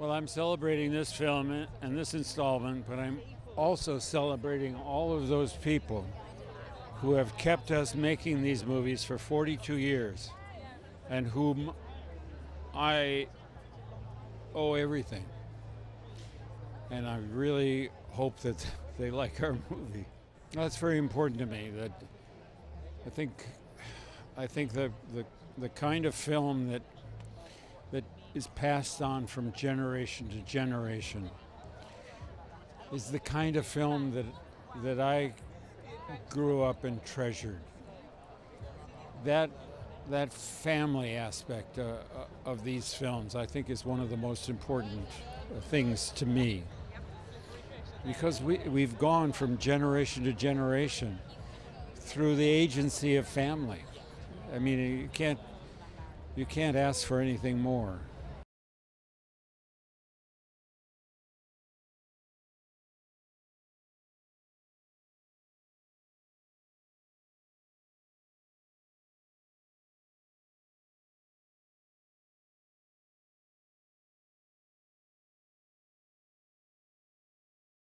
Well, I'm celebrating this film and this installment, but I'm also celebrating all of those people who have kept us making these movies for 42 years and whom I owe everything. And I really hope that they like our movie. That's very important to me. That I think the kind of film that is passed on from generation to generation is the kind of film that I grew up and treasured. That family aspect of these films, I think, is one of the most important things to me, because we've gone from generation to generation through the agency of family. I mean, you can't ask for anything more.